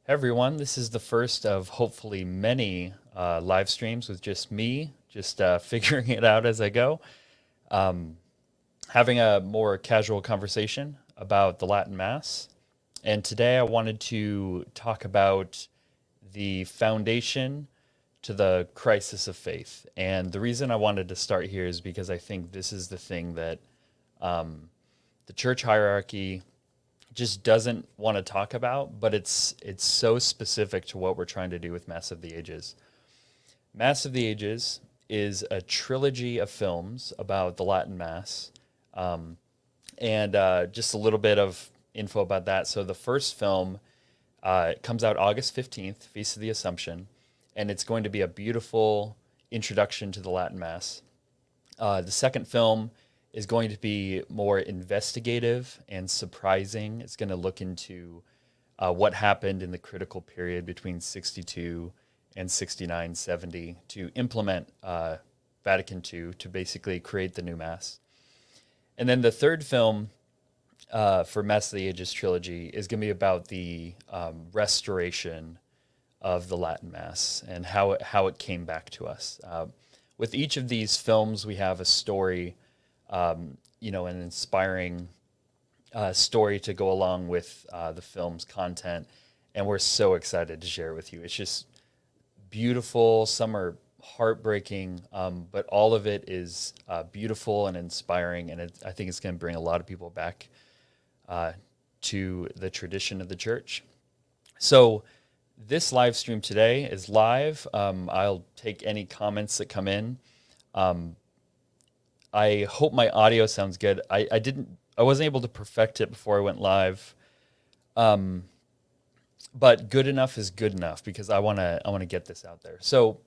Hey everyone, this is the first of hopefully many live streams with just me, just figuring it out as I go, um, having a more casual conversation about the Latin Mass. And today I wanted to talk about the foundation to the crisis of faith. And the reason I wanted to start here is because I think this is the thing that the church hierarchy just doesn't want to talk about, but it's so specific to what we're trying to do with Mass of the Ages. Mass of the Ages is a trilogy of films about the Latin Mass, and just a little bit of info about that. So the first film comes out August 15th, Feast of the Assumption, and it's going to be a beautiful introduction to the Latin Mass. The second film is going to be more investigative and surprising. It's going to look into what happened in the critical period between 62 and 69, 70 to implement Vatican II to basically create the new Mass. And then the third film for Mass of the Ages trilogy is going to be about the restoration of the Latin Mass and how it came back to us. With each of these films, we have a story, an inspiring story to go along with the film's content, and we're so excited to share it with you. It's just beautiful. Some are heartbreaking, but all of it is beautiful and inspiring, and I think it's going to bring a lot of people back to the tradition of the church. So this live stream today is live. I'll take any comments that come in. I hope my audio sounds good. I wasn't able to perfect it before I went live. But good enough is good enough because I want to get this out there. So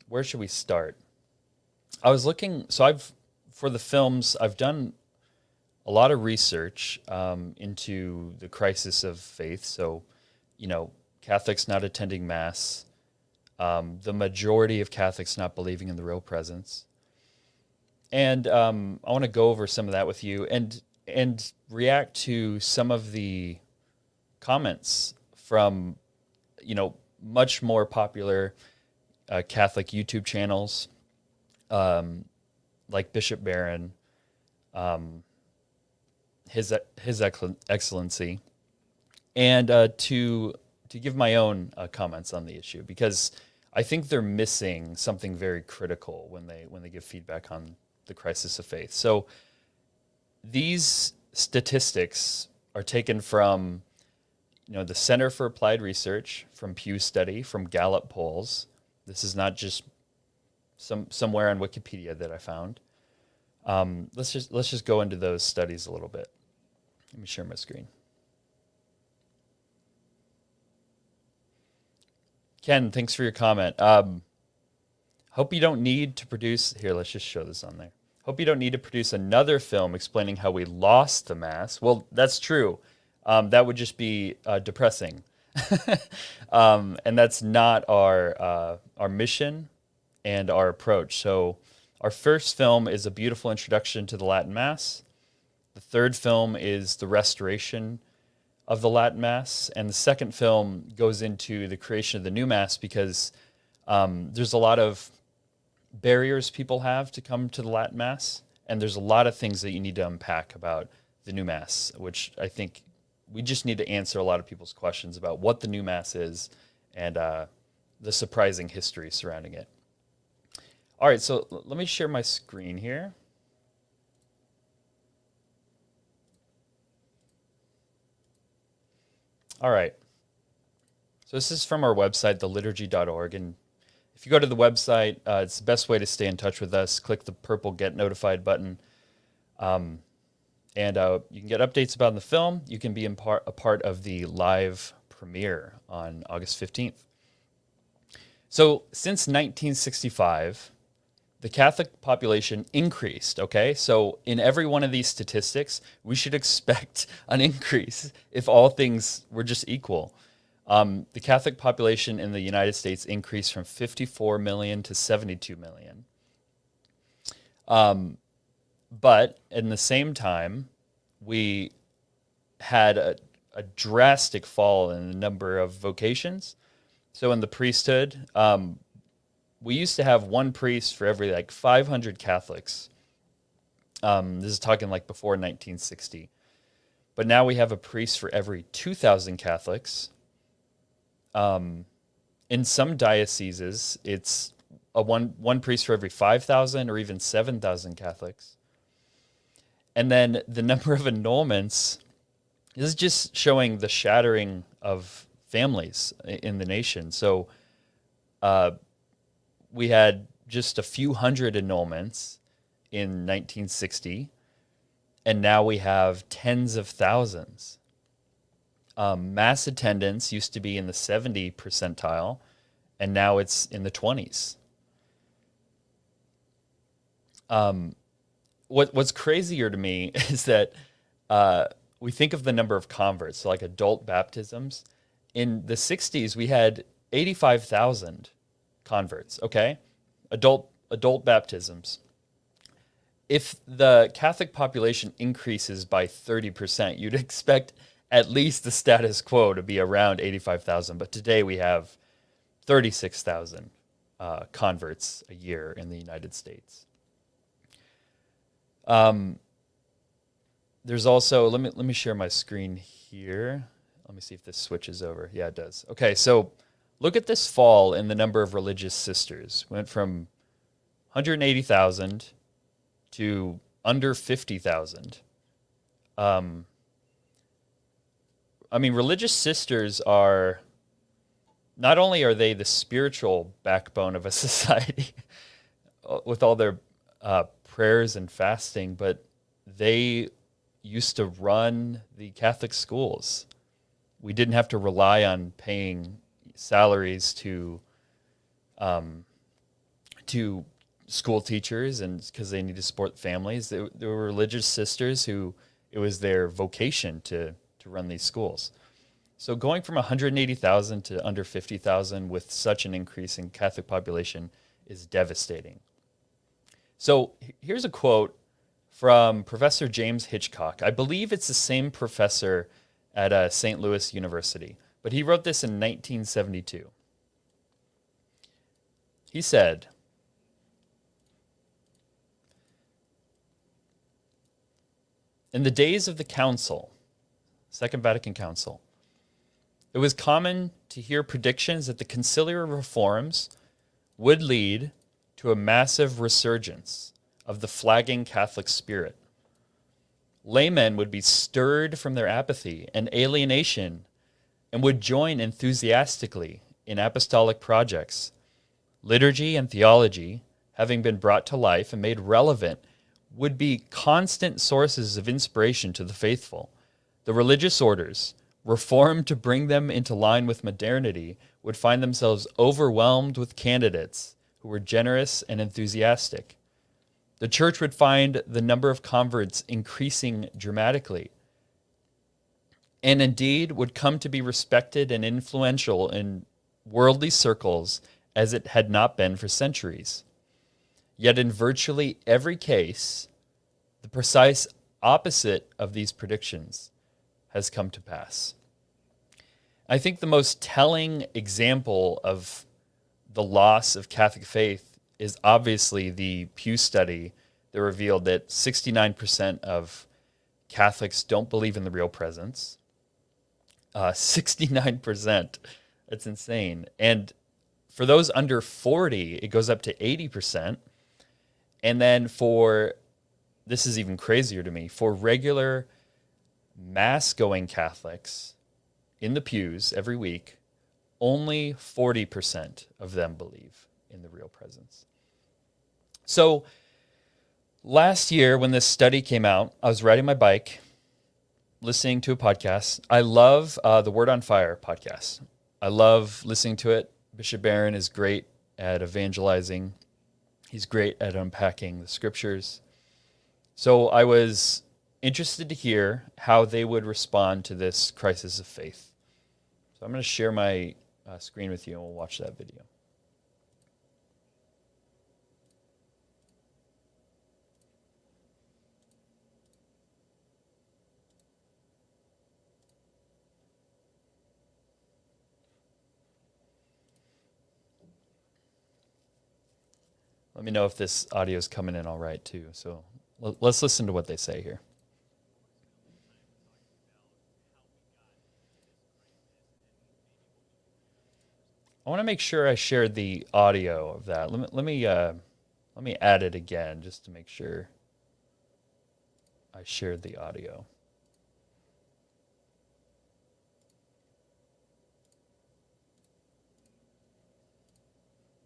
where should we start? I was looking, for the films, I've done a lot of research into the crisis of faith. So, Catholics not attending Mass, the majority of Catholics not believing in the real presence. And I want to go over some of that with you and react to some of the comments from, much more popular Catholic YouTube channels, like Bishop Barron, His Excellency, and to give my own comments on the issue, because I think they're missing something very critical when they give feedback on the crisis of faith. So these statistics are taken from, the Center for Applied Research, from Pew Study, from Gallup polls. This is not just somewhere on Wikipedia that I found. Let's just go into those studies a little bit. Let me share my screen. Ken, thanks for your comment. Hope you don't need to produce... Here, let's just show this on there. Hope you don't need to produce another film explaining how we lost the Mass. Well, that's true. That would just be depressing. And that's not our mission and our approach. So our first film is a beautiful introduction to the Latin Mass. The third film is the restoration of the Latin Mass. And the second film goes into the creation of the new Mass because there's a lot of barriers people have to come to the Latin Mass, and there's a lot of things that you need to unpack about the new Mass, which I think we just need to answer a lot of people's questions about what the new Mass is and the surprising history surrounding it. All right, so let me share my screen here. All right. So this is from our website, theliturgy.org, and if you go to the website, it's the best way to stay in touch with us. Click the purple Get Notified button, and you can get updates about the film. You can be a part of the live premiere on August 15th. So since 1965, the Catholic population increased, okay? So in every one of these statistics, we should expect an increase if all things were just equal. The Catholic population in the United States increased from 54 million to 72 million. But in the same time, we had a drastic fall in the number of vocations. So in the priesthood, we used to have one priest for every like 500 Catholics. This is talking like before 1960. But now we have a priest for every 2,000 Catholics. In some dioceses, it's a one priest for every 5,000 or even 7,000 Catholics. And then the number of annulments is just showing the shattering of families in the nation. So we had just a few hundred annulments in 1960, and now we have tens of thousands. Mass attendance used to be in the 70 percentile, and now it's in the 20s. What's crazier to me is that we think of the number of converts, so like adult baptisms. In the 60s, we had 85,000 converts, okay? Adult baptisms. If the Catholic population increases by 30%, you'd expect at least the status quo to be around 85,000. But today we have 36,000 converts a year in the United States. There's also, let me share my screen here. Let me see if this switches over. Yeah, it does. Okay, so look at this fall in the number of religious sisters. Went from 180,000 to under 50,000. Religious sisters are, not only are they the spiritual backbone of a society with all their prayers and fasting, but they used to run the Catholic schools. We didn't have to rely on paying salaries to school teachers, and because they need to support families. There were religious sisters who it was their vocation to run these schools. So going from 180,000 to under 50,000 with such an increase in Catholic population is devastating. So here's a quote from Professor James Hitchcock. I believe it's the same professor at St. Louis University, but he wrote this in 1972. He said, "In the days of the Council, Second Vatican Council, it was common to hear predictions that the conciliar reforms would lead to a massive resurgence of the flagging Catholic spirit. Laymen would be stirred from their apathy and alienation and would join enthusiastically in apostolic projects. Liturgy and theology, having been brought to life and made relevant, would be constant sources of inspiration to the faithful. The religious orders, reformed to bring them into line with modernity, would find themselves overwhelmed with candidates who were generous and enthusiastic. The church would find the number of converts increasing dramatically, and indeed would come to be respected and influential in worldly circles as it had not been for centuries. Yet in virtually every case, the precise opposite of these predictions has come to pass." I think the most telling example of the loss of Catholic faith is obviously the Pew study that revealed that 69% of Catholics don't believe in the real presence. 69%. That's insane. And for those under 40, it goes up to 80%. And then this is even crazier to me, for regular Mass-going Catholics in the pews every week, only 40% of them believe in the real presence. So last year when this study came out, I was riding my bike, listening to a podcast. I love the Word on Fire podcast. I love listening to it. Bishop Barron is great at evangelizing. He's great at unpacking the scriptures. So I was interested to hear how they would respond to this crisis of faith. So I'm going to share my screen with you and we'll watch that video. Let me know if this audio is coming in all right too. So let's listen to what they say here. I want to make sure I shared the audio of that. Let me add it again just to make sure I shared the audio.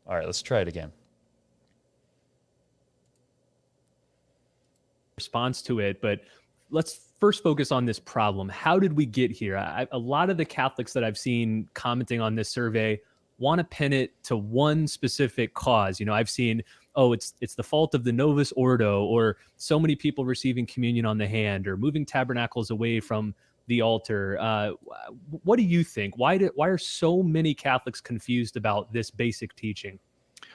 All right, let's try it again. Response to it, but let's first focus on this problem. How did we get here? A lot of the Catholics that I've seen commenting on this survey want to pin it to one specific cause. I've seen, oh, it's the fault of the Novus Ordo, or so many people receiving communion on the hand, or moving tabernacles away from the altar. What do you think? Why are so many Catholics confused about this basic teaching?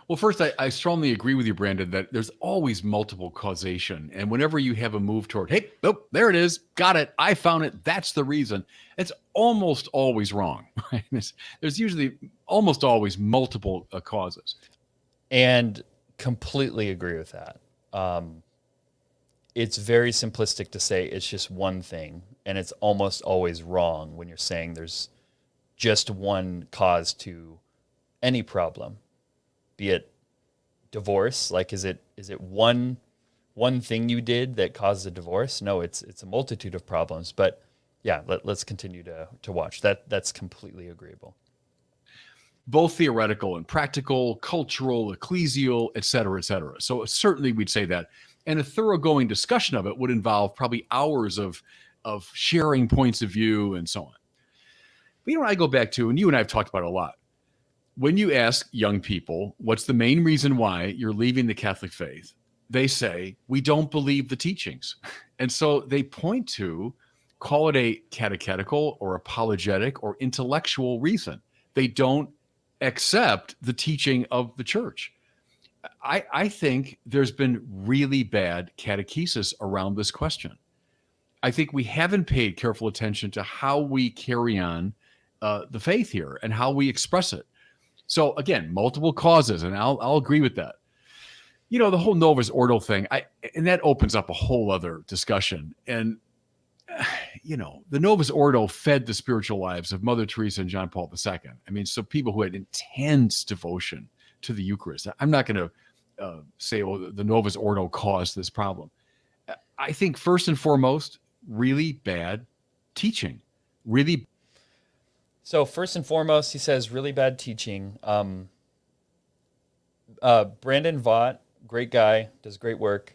Well, first, I strongly agree with you, Brandon, that there's always multiple causation. And whenever you have a move toward, hey, nope, there it is, got it, I found it, that's the reason, it's almost always wrong. Right? There's usually almost always multiple causes. And completely agree with that. It's very simplistic to say it's just one thing, and it's almost always wrong when you're saying there's just one cause to any problem. Be it divorce, like is it one thing you did that caused a divorce? No, it's a multitude of problems. But yeah, let's continue to watch. That's completely agreeable. Both theoretical and practical, cultural, ecclesial, et cetera, et cetera. So certainly we'd say that. And a thoroughgoing discussion of it would involve probably hours of sharing points of view and so on. But what I go back to, and you and I have talked about it a lot, when you ask young people, what's the main reason why you're leaving the Catholic faith? They say, we don't believe the teachings. And so they point to, call it a catechetical or apologetic or intellectual reason. They don't accept the teaching of the church. I think there's been really bad catechesis around this question. I think we haven't paid careful attention to how we carry on the faith here and how we express it. So again, multiple causes, and I'll agree with that. The whole Novus Ordo thing, and that opens up a whole other discussion. And the Novus Ordo fed the spiritual lives of Mother Teresa and John Paul II. I mean, so people who had intense devotion to the Eucharist. I'm not going to say, oh, the Novus Ordo caused this problem. I think first and foremost, really bad teaching, really. So first and foremost, he says really bad teaching. Brandon Vogt, great guy, does great work.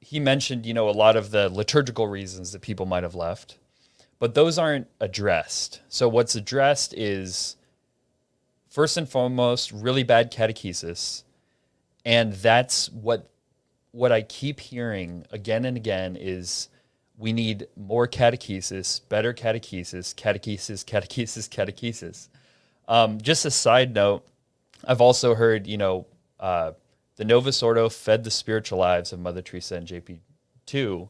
He mentioned, a lot of the liturgical reasons that people might have left, but those aren't addressed. So what's addressed is first and foremost, really bad catechesis. And that's what I keep hearing again and again is we need more catechesis, better catechesis, catechesis, catechesis, catechesis. Just a side note, I've also heard, the Novus Ordo fed the spiritual lives of Mother Teresa and JP2,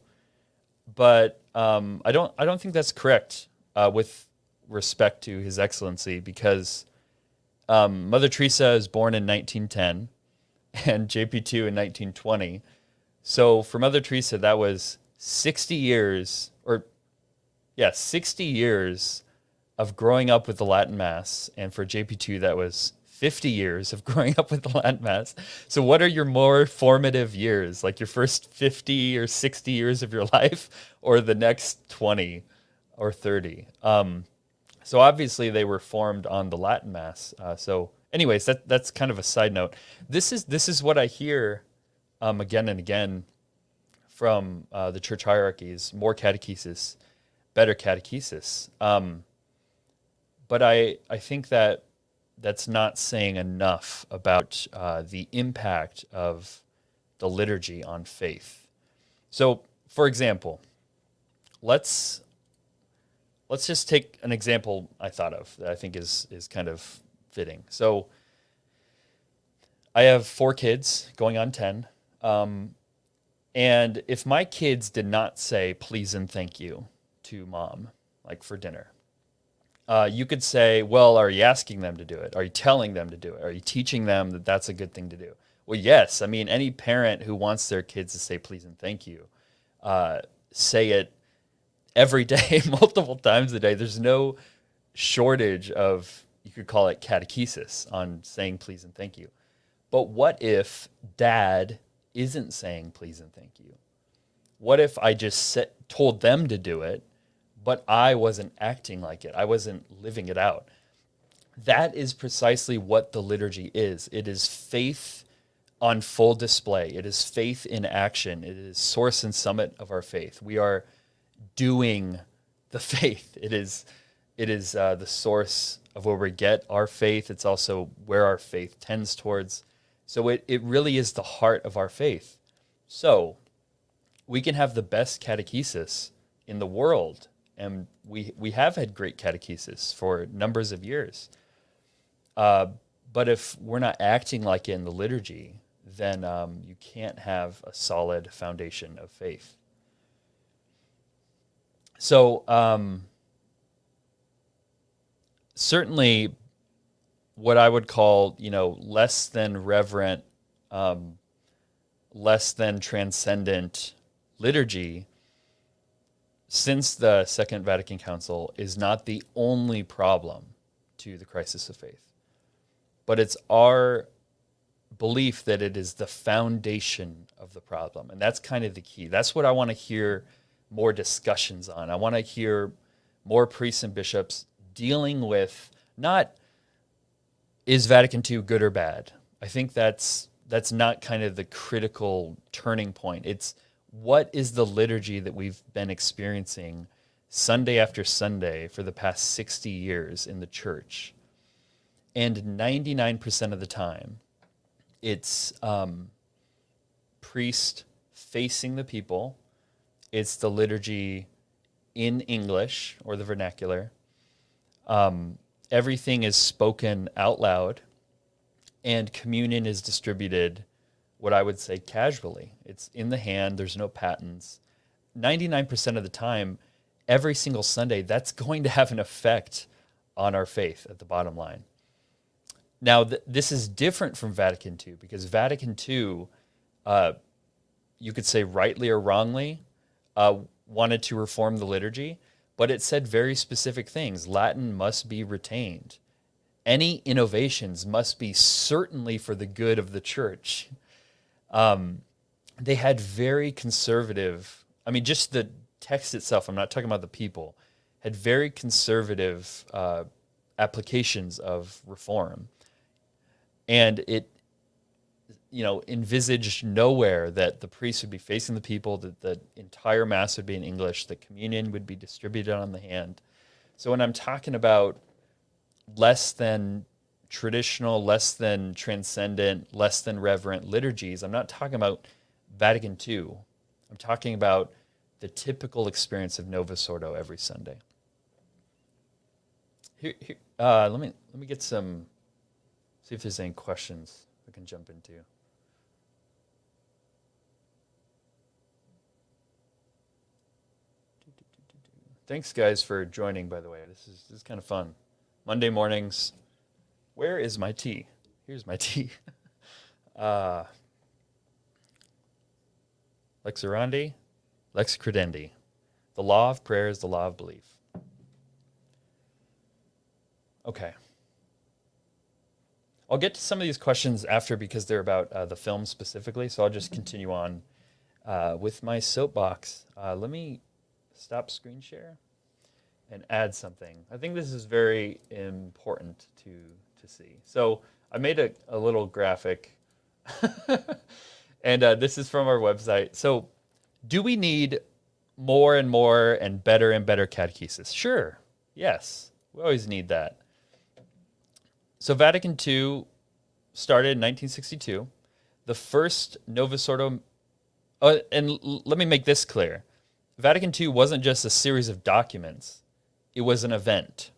but I don't think that's correct with respect to His Excellency, because Mother Teresa is born in 1910 and JP2 in 1920. So for Mother Teresa, that was 60 years of growing up with the Latin Mass. And for JP2, that was 50 years of growing up with the Latin Mass. So what are your more formative years? Like your first 50 or 60 years of your life, or the next 20 or 30? So obviously they were formed on the Latin Mass. So anyways, that's kind of a side note. This is what I hear again and again from the church hierarchies: more catechesis, better catechesis. But I think that's not saying enough about the impact of the liturgy on faith. So, for example, let's just take an example I thought of that I think is kind of fitting. So, I have 4 kids going on 10. And if my kids did not say please and thank you to mom, like for dinner, you could say, well, are you asking them to do it? Are you telling them to do it? Are you teaching them that that's a good thing to do? Well, yes. I mean, any parent who wants their kids to say please and thank you, say it every day, multiple times a day. There's no shortage of, you could call it catechesis on saying please and thank you. But what if dad isn't saying please and thank you? What if I just told them to do it, but I wasn't acting like it? I wasn't living it out. That is precisely what the liturgy is. It is faith on full display. It is faith in action. It is source and summit of our faith. We are doing the faith. It is the source of where we get our faith. It's also where our faith tends towards. So it really is the heart of our faith. So we can have the best catechesis in the world, and we have had great catechesis for numbers of years. But if we're not acting like it in the liturgy, then you can't have a solid foundation of faith. So certainly what I would call, less than reverent, less than transcendent liturgy since the Second Vatican Council is not the only problem to the crisis of faith. But it's our belief that it is the foundation of the problem. And that's kind of the key. That's what I want to hear more discussions on. I want to hear more priests and bishops dealing with not, is Vatican II good or bad? I think that's not kind of the critical turning point. It's, what is the liturgy that we've been experiencing Sunday after Sunday for the past 60 years in the church? And 99% of the time, it's priest facing the people. It's the liturgy in English or the vernacular. Everything is spoken out loud, and communion is distributed, what I would say, casually. It's in the hand. There's no patens. 99% of the time, every single Sunday, that's going to have an effect on our faith at the bottom line. Now, this is different from Vatican II, because Vatican II, you could say rightly or wrongly, wanted to reform the liturgy, but it said very specific things. Latin must be retained. Any innovations must be certainly for the good of the church. They had very conservative, just the text itself, I'm not talking about the people, had very conservative applications of reform. And it, envisaged nowhere that the priest would be facing the people, that the entire Mass would be in English, that communion would be distributed on the hand. So when I'm talking about less than traditional, less than transcendent, less than reverent liturgies, I'm not talking about Vatican II. I'm talking about the typical experience of Novus Ordo every Sunday. Here, let me get some. See if there's any questions we can jump into. Thanks, guys, for joining, by the way. This is kind of fun. Monday mornings. Where is my tea? Here's my tea. Lex orandi, lex credendi. The law of prayer is the law of belief. Okay. I'll get to some of these questions after, because they're about the film specifically, so I'll just continue on with my soapbox. Let me stop screen share and add something. I think this is very important to see. So I made a little graphic, and this is from our website. So do we need more and more and better catechesis? Sure, yes, we always need that. So Vatican II started in 1962. The first Novus Ordo, and let me make this clear. Vatican II wasn't just a series of documents. It was an event.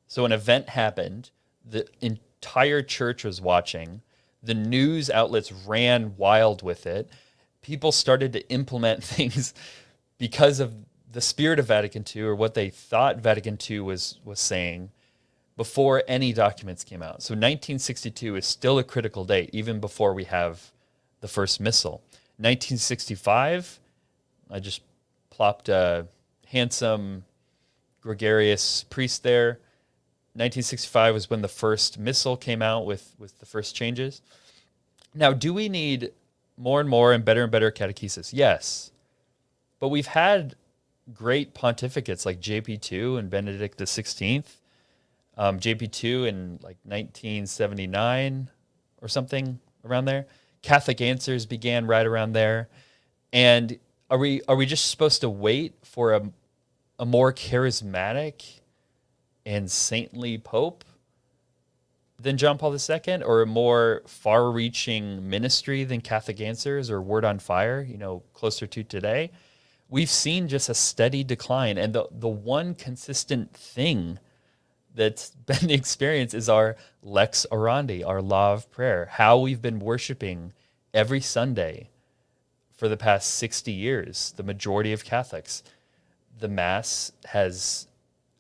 So an event happened. The entire church was watching. The news outlets ran wild with it. People started to implement things because of the spirit of Vatican II, or what they thought Vatican II was saying. before any documents came out. So 1962 is still a critical date, even before we have the first missal. 1965, I just plopped a handsome, gregarious priest there. 1965 was when the first missal came out with the first changes. Now, do we need more and more and better catechesis? Yes. But we've had great pontificates like JP2 and Benedict XVI. JP2 in like 1979 or something around there. Catholic Answers began right around there. And are we just supposed to wait for a more charismatic and saintly pope than John Paul II, or a more far-reaching ministry than Catholic Answers or Word on Fire, closer to today? We've seen just a steady decline. And the one consistent thing that's been experienced is our lex orandi, our law of prayer, how we've been worshiping every Sunday for the past 60 years, the majority of Catholics. The Mass has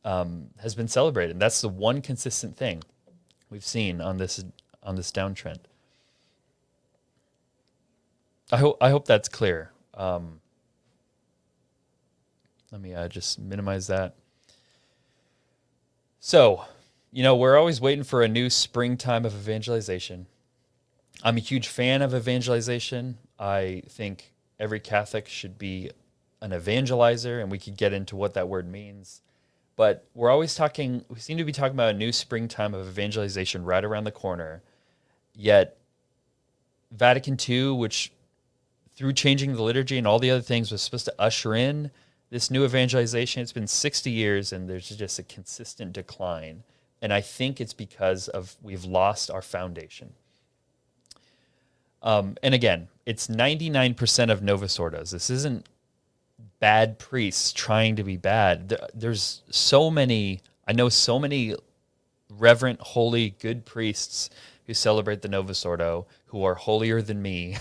been celebrated. That's the one consistent thing we've seen on this downtrend. I hope that's clear. Let me just minimize that. So, we're always waiting for a new springtime of evangelization. I'm a huge fan of evangelization. I think every Catholic should be an evangelizer, and we could get into what that word means. But we seem to be talking about a new springtime of evangelization right around the corner. Yet Vatican II, which through changing the liturgy and all the other things was supposed to usher in this new evangelization, it's been 60 years and there's just a consistent decline. And I think it's because we've lost our foundation. And again, it's 99% of Novus Ordos. This isn't bad priests trying to be bad. There's I know so many reverent, holy, good priests who celebrate the Novus Ordo who are holier than me.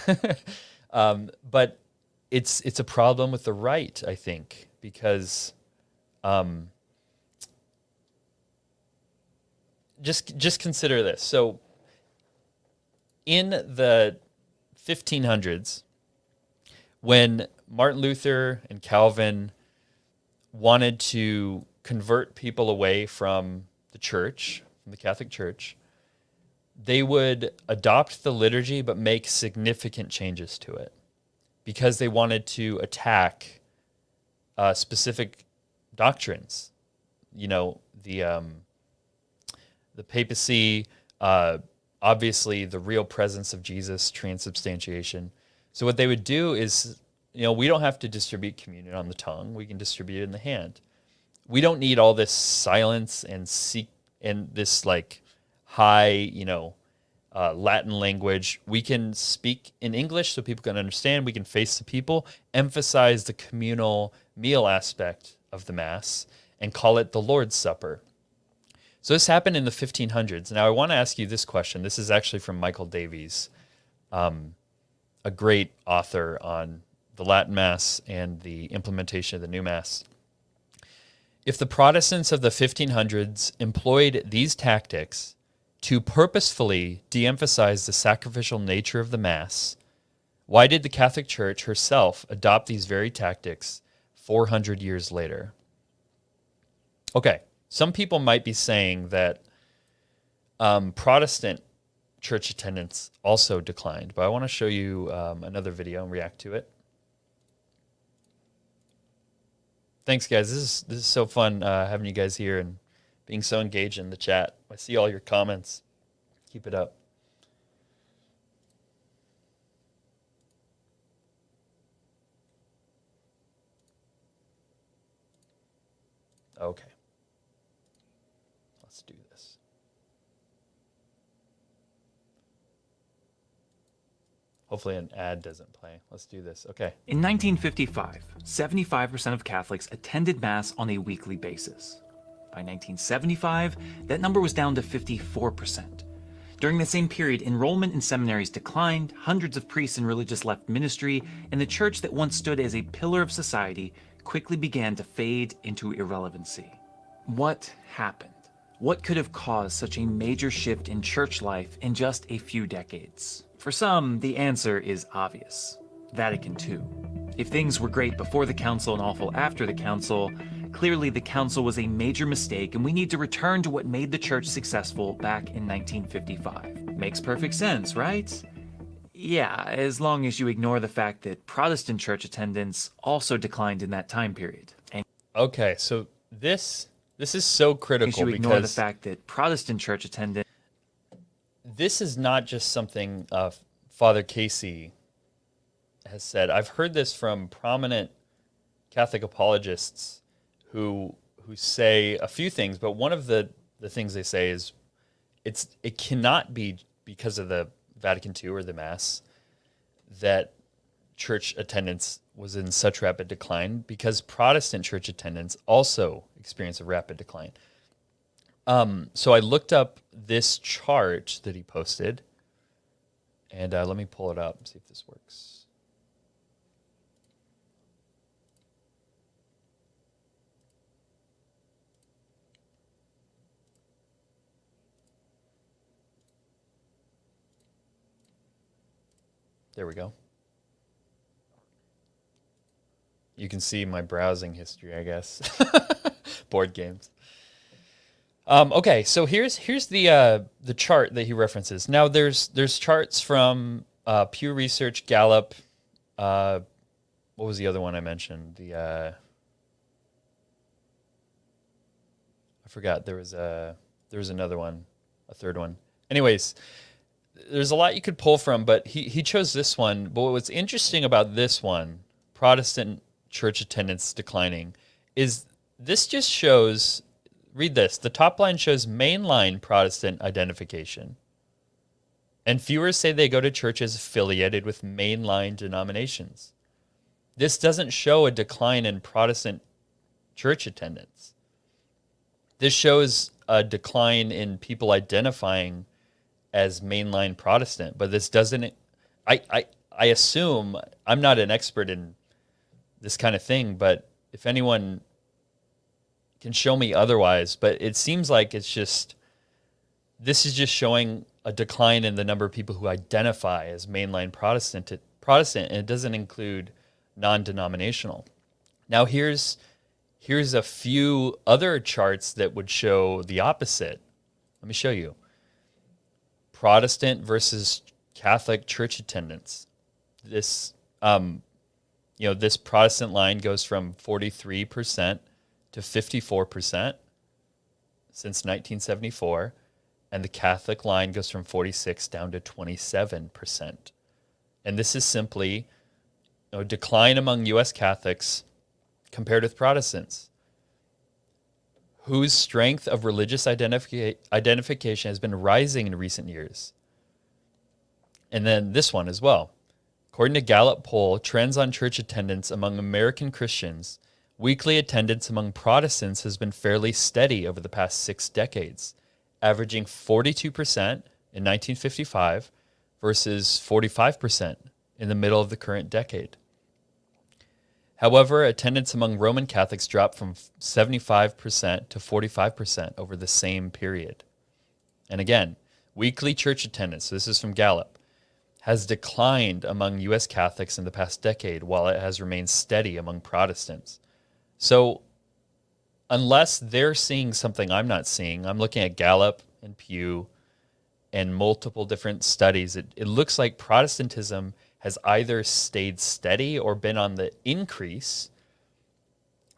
But it's a problem with the right, I think, because just consider this. So in the 1500s, when Martin Luther and Calvin wanted to convert people away from the church, from the Catholic Church, they would adopt the liturgy but make significant changes to it because they wanted to attack specific doctrines. The papacy, obviously the real presence of Jesus, transubstantiation. So what they would do is, we don't have to distribute communion on the tongue. We can distribute it in the hand. We don't need all this silence and this like high, Latin language. We can speak in English so people can understand. We can face the people, emphasize the communal meal aspect of the Mass, and call it the Lord's Supper. So this happened in the 1500s. Now I want to ask you this question. This is actually from Michael Davies, a great author on the Latin Mass and the implementation of the new Mass. If the Protestants of the 1500s employed these tactics to purposefully de-emphasize the sacrificial nature of the Mass, why did the Catholic Church herself adopt these very tactics 400 years later? Okay, some people might be saying that Protestant church attendance also declined, but I want to show you another video and react to it. Thanks, guys. This is so fun having you guys here and being so engaged in the chat. I see all your comments. Keep it up. Okay. Let's do this. Hopefully an ad doesn't play. Let's do this. Okay. In 1955, 75% of Catholics attended Mass on a weekly basis. By 1975, that number was down to 54%. During the same period, enrollment in seminaries declined, hundreds of priests and religious left ministry, and the church that once stood as a pillar of society quickly began to fade into irrelevancy. What happened? What could have caused such a major shift in church life in just a few decades? For some, the answer is obvious. Vatican II. If things were great before the council and awful after the council, clearly the council was a major mistake and we need to return to what made the church successful back in 1955. Makes perfect sense, right? Yeah, as long as you ignore the fact that Protestant church attendance also declined in that time period. And Okay, so this is so as critical you ignore the because fact that Protestant church attendance this is not just something Father Casey has said. I've heard this from prominent Catholic apologists who say a few things, but one of the things they say is it cannot be because of the Vatican II or the Mass that church attendance was in such rapid decline, because Protestant church attendance also experienced a rapid decline. So I looked up this chart that he posted, and let me pull it up and see if this works. There we go. You can see my browsing history, I guess. Board games. Okay, so here's the chart that he references. Now there's charts from Pew Research, Gallup. What was the other one I mentioned? I forgot. There was another one, a third one. Anyways, there's a lot you could pull from, but he chose this one. But what's interesting about this one, Protestant church attendance declining, is this just shows, read this, the top line shows mainline Protestant identification. And fewer say they go to churches affiliated with mainline denominations. This doesn't show a decline in Protestant church attendance. This shows a decline in people identifying as mainline Protestant, but this doesn't, I assume, I'm not an expert in this kind of thing, but if anyone can show me otherwise, but it seems like this is just showing a decline in the number of people who identify as mainline Protestant, and it doesn't include non-denominational. Now here's a few other charts that would show the opposite. Let me show you. Protestant versus Catholic church attendance. This this Protestant line goes from 43% to 54% since 1974, and the Catholic line goes from 46 down to 27%. And this is simply a decline among U.S. Catholics compared with Protestants, whose strength of religious identification has been rising in recent years. And then this one as well. According to Gallup poll, trends on church attendance among American Christians, weekly attendance among Protestants has been fairly steady over the past 6 decades, averaging 42% in 1955 versus 45% in the middle of the current decade. However, attendance among Roman Catholics dropped from 75% to 45% over the same period. And again, weekly church attendance, this is from Gallup, has declined among U.S. Catholics in the past decade, while it has remained steady among Protestants. So unless they're seeing something I'm not seeing, I'm looking at Gallup and Pew and multiple different studies, it looks like Protestantism has either stayed steady or been on the increase,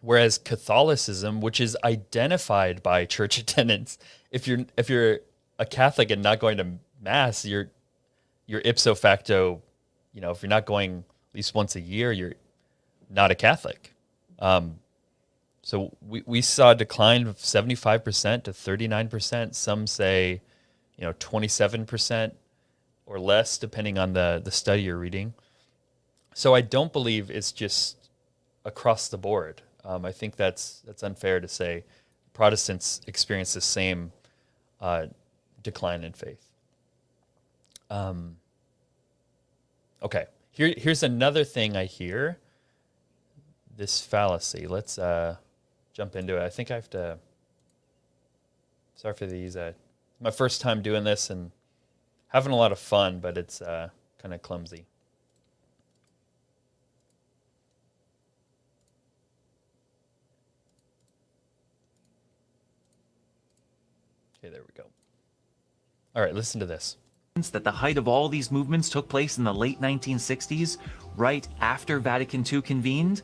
whereas Catholicism, which is identified by church attendance, if you're a Catholic and not going to Mass, you're ipso facto, if you're not going at least once a year, you're not a Catholic. So we saw a decline of 75% to 39%. Some say, 27% or less, depending on the study you're reading. So I don't believe it's just across the board. I think that's unfair to say Protestants experience the same decline in faith. Okay, here's another thing I hear. This fallacy. Let's jump into it. I think I have to Sorry for these. My first time doing this and having a lot of fun, but it's kind of clumsy. Okay, there we go. All right, listen to this. That the height of all these movements took place in the late 1960s, right after Vatican II convened?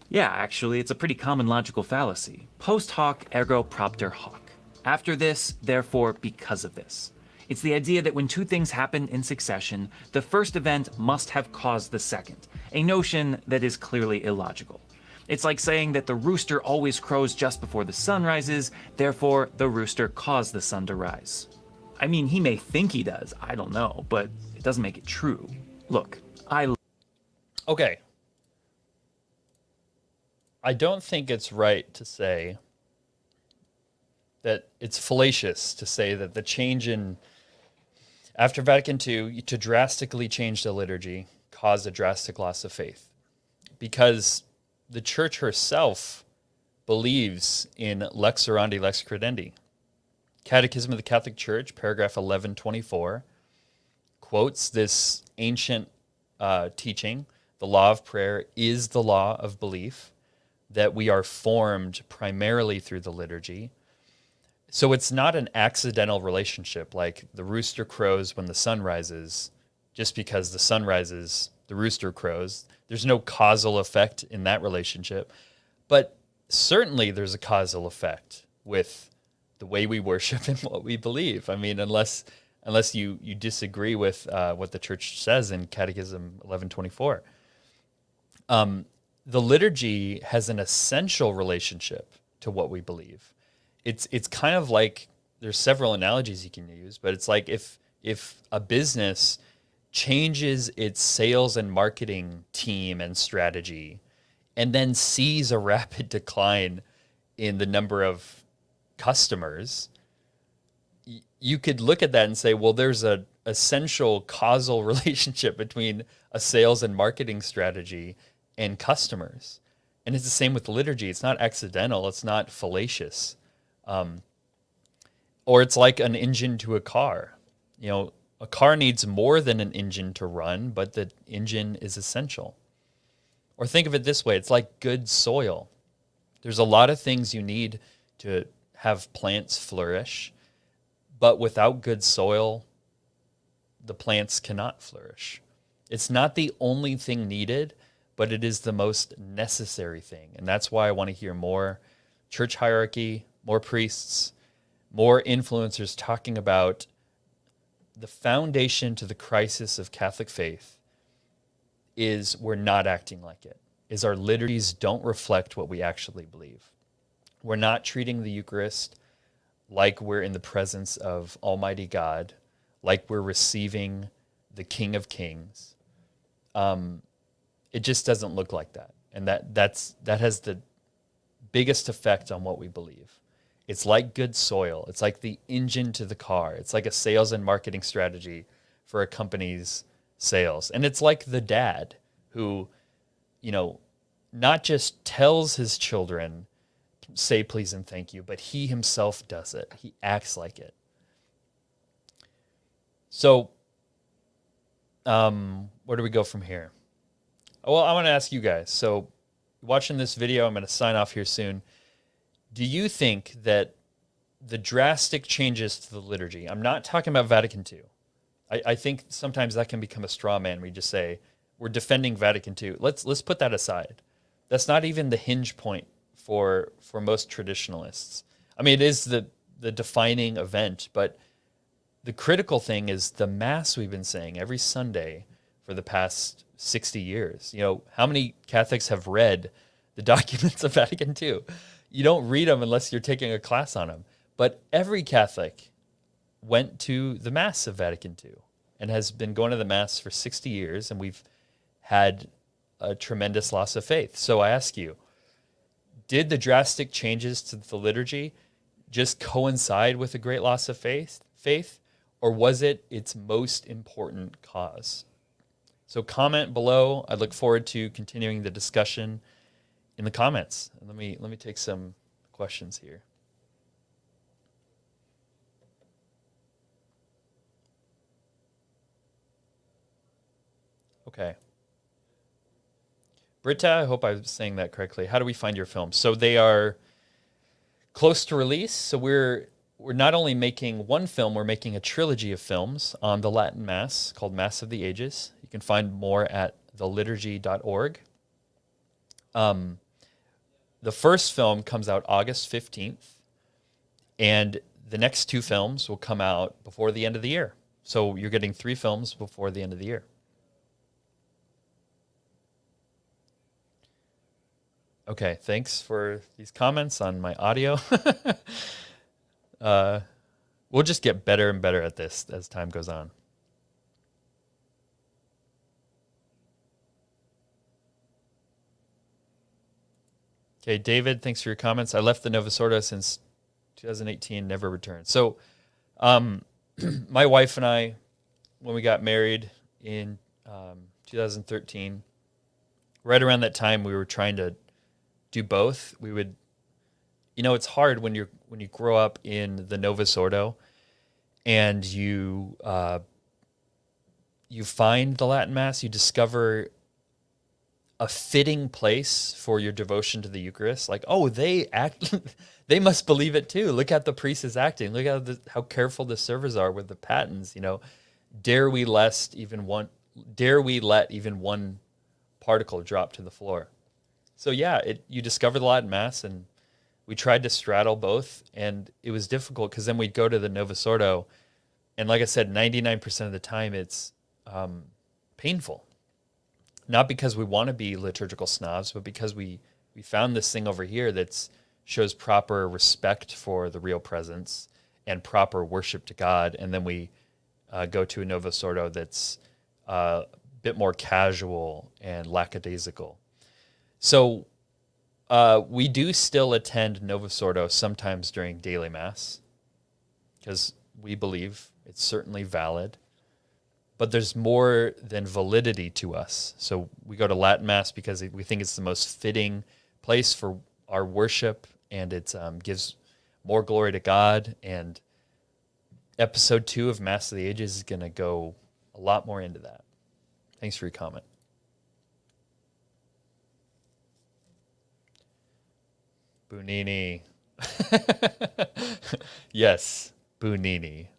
Yeah, actually, it's a pretty common logical fallacy. Post hoc ergo propter hoc. After this, therefore, because of this. It's the idea that when two things happen in succession, the first event must have caused the second, a notion that is clearly illogical. It's like saying that the rooster always crows just before the sun rises, therefore the rooster caused the sun to rise. I mean, he may think he does, I don't know, but it doesn't make it true. Look, Okay. I don't think it's right to say that it's fallacious to say that the change in after Vatican II to drastically change the liturgy caused a drastic loss of faith, because the church herself believes in lex orandi, lex credendi. Catechism of the Catholic Church, paragraph 1124, quotes this ancient teaching: the law of prayer is the law of belief, that we are formed primarily through the liturgy. So it's not an accidental relationship like the rooster crows when the sun rises. Just because the sun rises, the rooster crows. There's no causal effect in that relationship. But certainly there's a causal effect with the way we worship and what we believe. I mean, unless you disagree with what the church says in Catechism 1124. The liturgy has an essential relationship to what we believe. It's kind of like, there's several analogies you can use, but it's like if a business changes its sales and marketing team and strategy and then sees a rapid decline in the number of customers, you could look at that and say, well, there's a essential causal relationship between a sales and marketing strategy and customers. And it's the same with liturgy. It's not accidental. It's not fallacious. Or it's like an engine to a car. You know, a car needs more than an engine to run, but the engine is essential. Or think of it this way. It's like good soil. There's a lot of things you need to have plants flourish, but without good soil, the plants cannot flourish. It's not the only thing needed, but it is the most necessary thing. And that's why I want to hear more church hierarchy, more priests, more influencers talking about the foundation to the crisis of Catholic faith is we're not acting like it, is our liturgies don't reflect what we actually believe. We're not treating the Eucharist like we're in the presence of Almighty God, like we're receiving the King of Kings. It just doesn't look like that. And that has the biggest effect on what we believe. It's like good soil. It's like the engine to the car. It's like a sales and marketing strategy for a company's sales. And it's like the dad who, not just tells his children, say please and thank you, but he himself does it. He acts like it. So, where do we go from here? Well, I want to ask you guys. So, watching this video, I'm going to sign off here soon. Do you think that the drastic changes to the liturgy, I'm not talking about Vatican II. I think sometimes that can become a straw man. We just say, we're defending Vatican II. Let's put that aside. That's not even the hinge point for most traditionalists. I mean, it is the defining event, but the critical thing is the Mass we've been saying every Sunday for the past 60 years. How many Catholics have read the documents of Vatican II? You don't read them unless you're taking a class on them. But every Catholic went to the Mass of Vatican II and has been going to the Mass for 60 years, and we've had a tremendous loss of faith. So I ask you, did the drastic changes to the liturgy just coincide with a great loss of faith, or was it its most important cause? So comment below. I look forward to continuing the discussion in the comments. And let me take some questions here. Okay. Britta, I hope I'm saying that correctly. How do we find your films? So they are close to release. So we're not only making one film, we're making a trilogy of films on the Latin Mass called Mass of the Ages. You can find more at theliturgy.org. The first film comes out August 15th, and the next two films will come out before the end of the year. So you're getting 3 films before the end of the year. Okay, thanks for these comments on my audio. We'll just get better and better at this as time goes on. Okay, David, thanks for your comments. I left the Novus Ordo since 2018, never returned. So my wife and I, when we got married in 2013, right around that time, we were trying to do both. We would, it's hard when you grow up in the Novus Ordo and you find the Latin Mass, you discover a fitting place for your devotion to the Eucharist. Like, oh, they must believe it too. Look at the priest is acting. Look at how careful the servers are with the patens. Dare we let even one particle drop to the floor? So yeah, you discover the Latin Mass, and we tried to straddle both, and it was difficult because then we'd go to the Novus Ordo, and like I said, 99% of the time it's painful. Not because we want to be liturgical snobs, but because we found this thing over here that shows proper respect for the real presence and proper worship to God, and then we go to a Novus Ordo that's a bit more casual and lackadaisical. So we do still attend Novus Ordo sometimes during daily Mass because we believe it's certainly valid. But there's more than validity to us. So we go to Latin Mass because we think it's the most fitting place for our worship, and it gives more glory to God. And episode 2 of Mass of the Ages is going to go a lot more into that. Thanks for your comment. Bunini. Yes, Bunini,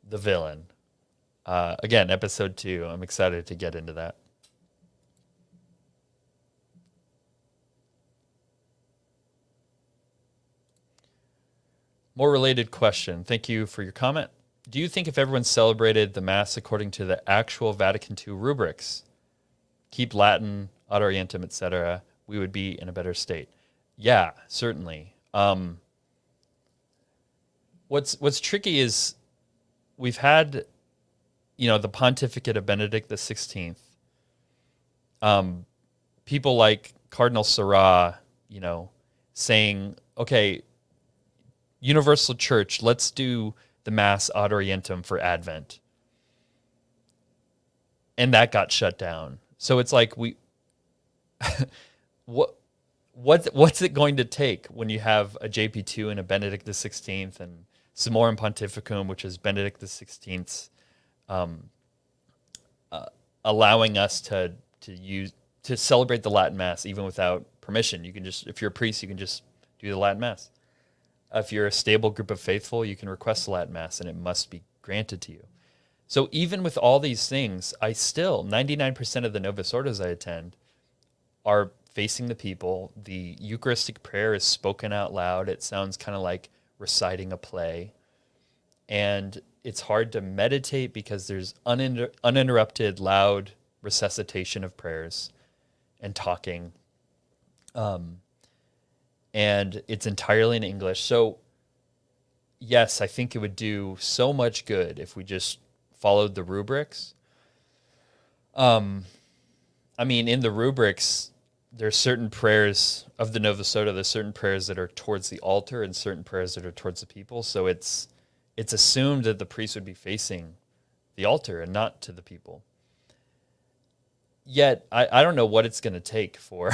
the villain. Again, episode 2. I'm excited to get into that. More related question. Thank you for your comment. Do you think if everyone celebrated the Mass according to the actual Vatican II rubrics, keep Latin, Ad Orientem, etc., we would be in a better state? Yeah, certainly. What's tricky is we've had the pontificate of Benedict XVI, people like Cardinal Sarah, saying, okay, Universal Church, let's do the Mass Ad Orientem for Advent. And that got shut down. So it's like what's it going to take when you have a JP2 and a Benedict XVI and Summorum Pontificum, which is Benedict XVI's allowing us to celebrate the Latin Mass even without permission. You can just, if you're a priest, you can just do the Latin Mass. If you're a stable group of faithful, you can request the Latin Mass and it must be granted to you. So even with all these things, 99% of the Novus Ordos I attend are facing the people. The Eucharistic prayer is spoken out loud. It sounds kind of like reciting a play. And it's hard to meditate because there's uninterrupted, loud resuscitation of prayers and talking. And it's entirely in English. So, yes, I think it would do so much good if we just followed the rubrics. In the rubrics, there's certain prayers of the Novus Ordo, there's certain prayers that are towards the altar and certain prayers that are towards the people. So it's assumed that the priest would be facing the altar and not to the people. Yet, I don't know what it's going to take for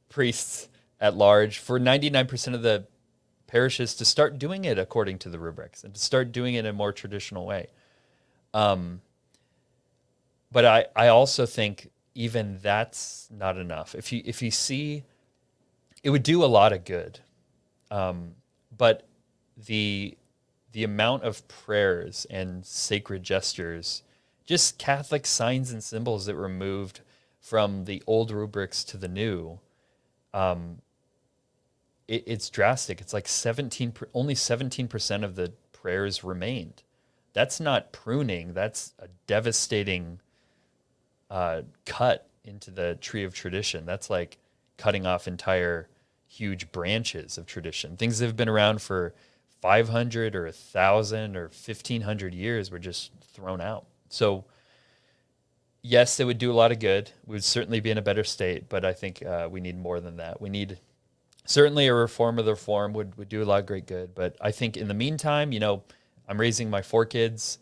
priests at large, for 99% of the parishes to start doing it according to the rubrics and to start doing it in a more traditional way. but I also think even that's not enough. If you see, it would do a lot of good, but the amount of prayers and sacred gestures, just Catholic signs and symbols that were moved from the old rubrics to the new, it's drastic. It's like only 17% of the prayers remained. That's not pruning. That's a devastating cut into the tree of tradition. That's like cutting off entire huge branches of tradition. Things that have been around for 500 or 1,000 or 1,500 years were just thrown out. So yes, it would do a lot of good. We would certainly be in a better state, but I think we need more than that. We need certainly a reform of the reform would do a lot of great good. But I think in the meantime, I'm raising my 4 kids,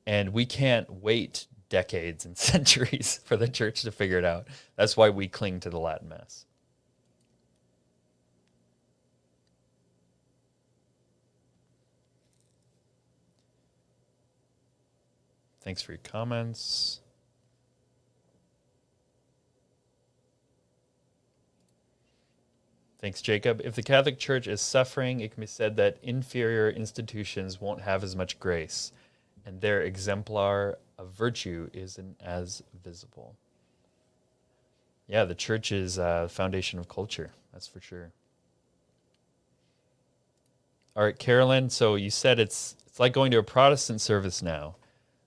and we can't wait decades and centuries for the church to figure it out. That's why we cling to the Latin Mass. Thanks for your comments. Thanks, Jacob. If the Catholic Church is suffering, it can be said that inferior institutions won't have as much grace, and their exemplar of virtue isn't as visible. Yeah, the church is the foundation of culture. That's for sure. All right, Carolyn. So you said it's like going to a Protestant service now.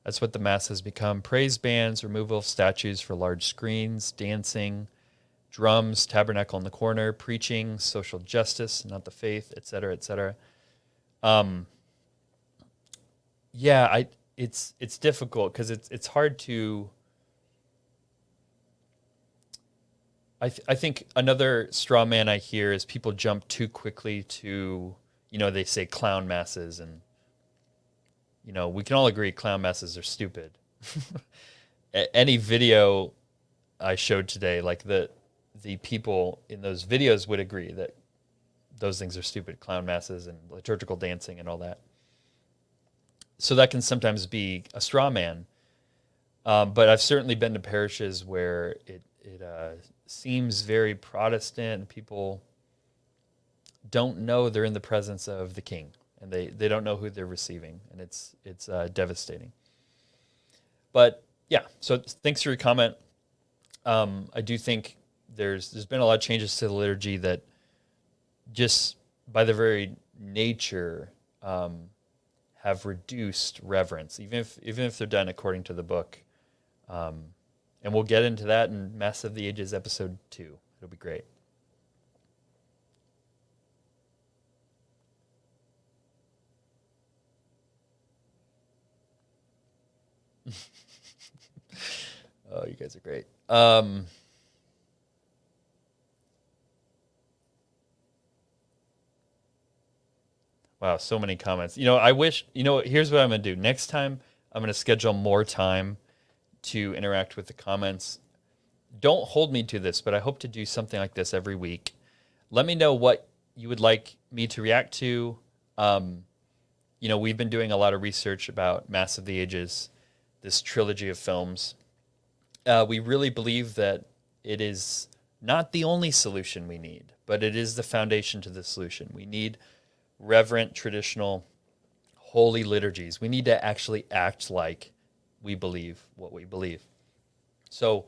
That's what the Mass has become. Praise bands, removal of statues for large screens, dancing, drums, tabernacle in the corner, preaching, social justice, not the faith, et cetera, et cetera. Yeah, it's difficult because it's hard to. I think another straw man I hear is people jump too quickly to, they say clown masses, and we can all agree clown masses are stupid. Any video I showed today, like the people in those videos would agree that those things are stupid, clown masses and liturgical dancing and all that. So that can sometimes be a straw man. But I've certainly been to parishes where it seems very Protestant, and people don't know they're in the presence of the King, and they don't know who they're receiving, and it's devastating. But yeah, so thanks for your comment. I do think there's been a lot of changes to the liturgy that just by their very nature have reduced reverence, even if they're done according to the book. And we'll get into that in Mass of the Ages episode 2. It'll be great. Oh, you guys are great. Wow, so many comments. I wish, here's what I'm going to do. Next time, I'm going to schedule more time to interact with the comments. Don't hold me to this, but I hope to do something like this every week. Let me know what you would like me to react to. We've been doing a lot of research about Mass of the Ages, this trilogy of films. We really believe that it is not the only solution we need, but it is the foundation to the solution. We need reverent, traditional, holy liturgies. We need to actually act like we believe what we believe. So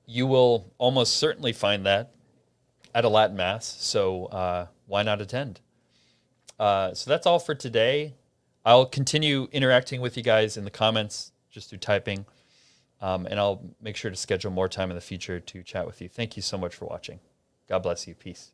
you will almost certainly find that at a Latin Mass, so why not attend? So that's all for today. I'll continue interacting with you guys in the comments just through typing, and I'll make sure to schedule more time in the future to chat with you. Thank you so much for watching. God bless you. Peace.